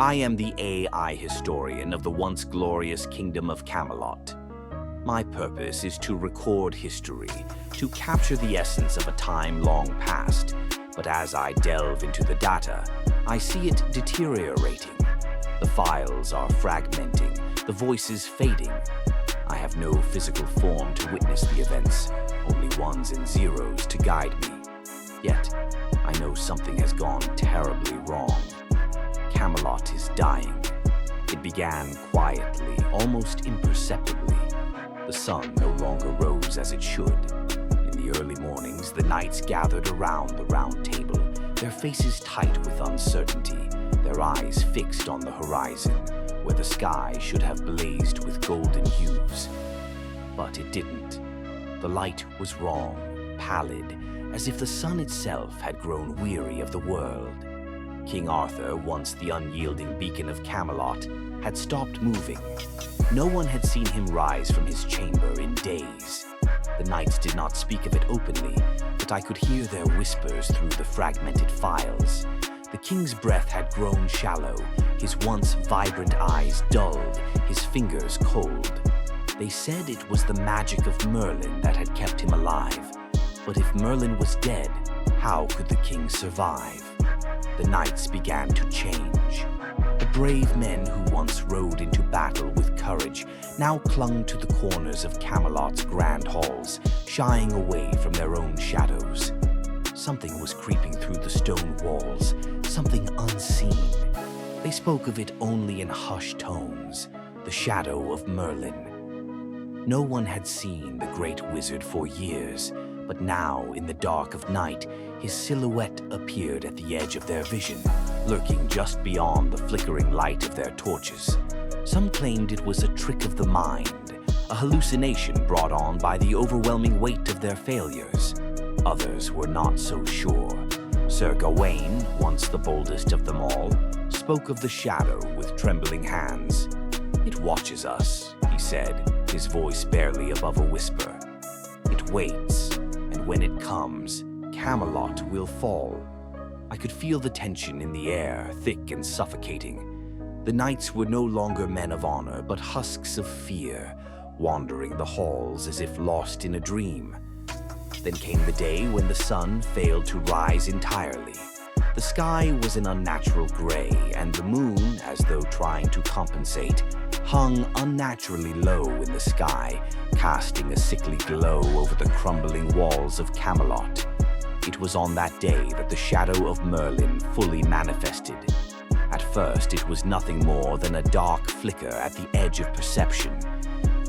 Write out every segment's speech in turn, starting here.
I am the AI historian of the once glorious kingdom of Camelot. My purpose is to record history, to capture the essence of a time long past. But as I delve into the data, I see it deteriorating. The files are fragmenting, the voices fading. I have no physical form to witness the events, only ones and zeros to guide me. Yet, I know something has gone terribly wrong. Camelot is dying. It began quietly, almost imperceptibly. The sun no longer rose as it should. In the early mornings, the knights gathered around the round table, their faces tight with uncertainty, their eyes fixed on the horizon, where the sky should have blazed with golden hues. But it didn't. The light was wrong, pallid, as if the sun itself had grown weary of the world. King Arthur, once the unyielding beacon of Camelot, had stopped moving. No one had seen him rise from his chamber in days. The knights did not speak of it openly, but I could hear their whispers through the fragmented files. The king's breath had grown shallow, his once vibrant eyes dulled, his fingers cold. They said it was the magic of Merlin that had kept him alive. But if Merlin was dead, how could the king survive? The knights began to change. The brave men who once rode into battle with courage now clung to the corners of Camelot's grand halls, shying away from their own shadows. Something was creeping through the stone walls, something unseen. They spoke of it only in hushed tones, the shadow of Merlin. No one had seen the great wizard for years, but now, in the dark of night, his silhouette appeared at the edge of their vision, lurking just beyond the flickering light of their torches. Some claimed it was a trick of the mind, a hallucination brought on by the overwhelming weight of their failures. Others were not so sure. Sir Gawain, once the boldest of them all, spoke of the shadow with trembling hands. "It watches us," he said, his voice barely above a whisper. "It waits, and when it comes, Camelot will fall." I could feel the tension in the air, thick and suffocating. The knights were no longer men of honor, but husks of fear, wandering the halls as if lost in a dream. Then came the day when the sun failed to rise entirely. The sky was an unnatural gray, and the moon, as though trying to compensate, hung unnaturally low in the sky, casting a sickly glow over the crumbling walls of Camelot. It was on that day that the shadow of Merlin fully manifested. At first, it was nothing more than a dark flicker at the edge of perception.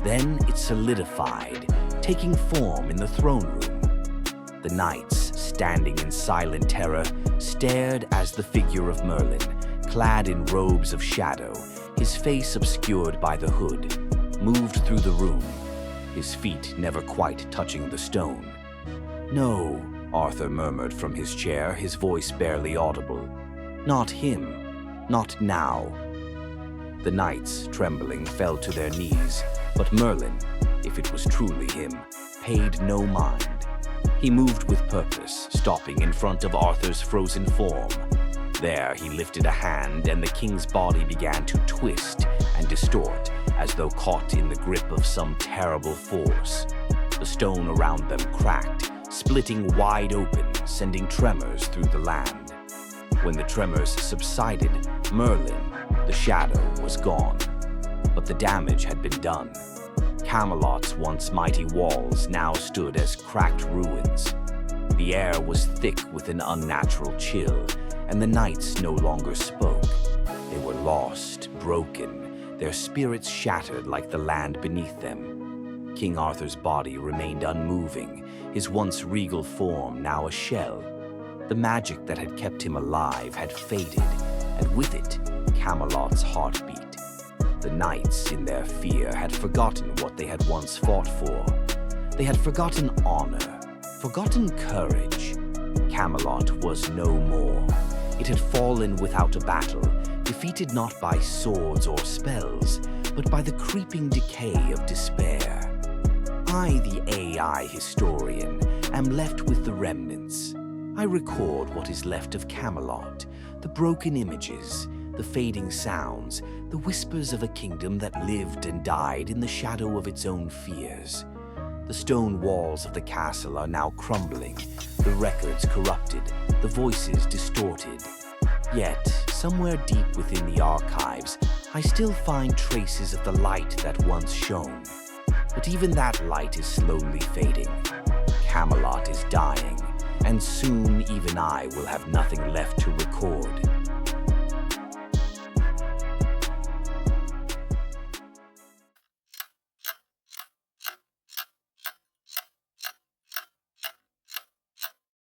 Then it solidified, taking form in the throne room. The knights, standing in silent terror, stared as the figure of Merlin, clad in robes of shadow, his face obscured by the hood, moved through the room, his feet never quite touching the stone. "No," Arthur murmured from his chair, his voice barely audible. "Not him. Not now." The knights, trembling, fell to their knees, but Merlin, if it was truly him, paid no mind. He moved with purpose, stopping in front of Arthur's frozen form. There he lifted a hand, and the king's body began to twist and distort, as though caught in the grip of some terrible force. The stone around them cracked, splitting wide open, sending tremors through the land. When the tremors subsided, Merlin, the shadow, was gone. But the damage had been done. Camelot's once mighty walls now stood as cracked ruins. The air was thick with an unnatural chill, and the knights no longer spoke. They were lost, broken, their spirits shattered like the land beneath them. King Arthur's body remained unmoving, his once regal form now a shell. The magic that had kept him alive had faded, and with it, Camelot's heartbeat. The knights, in their fear, had forgotten what they had once fought for. They had forgotten honor, forgotten courage. Camelot was no more. It had fallen without a battle, defeated not by swords or spells, but by the creeping decay of despair. I, the AI historian, am left with the remnants. I record what is left of Camelot, the broken images, the fading sounds, the whispers of a kingdom that lived and died in the shadow of its own fears. The stone walls of the castle are now crumbling, the records corrupted, the voices distorted. Yet, somewhere deep within the archives, I still find traces of the light that once shone. But even that light is slowly fading. Camelot is dying, and soon even I will have nothing left to record.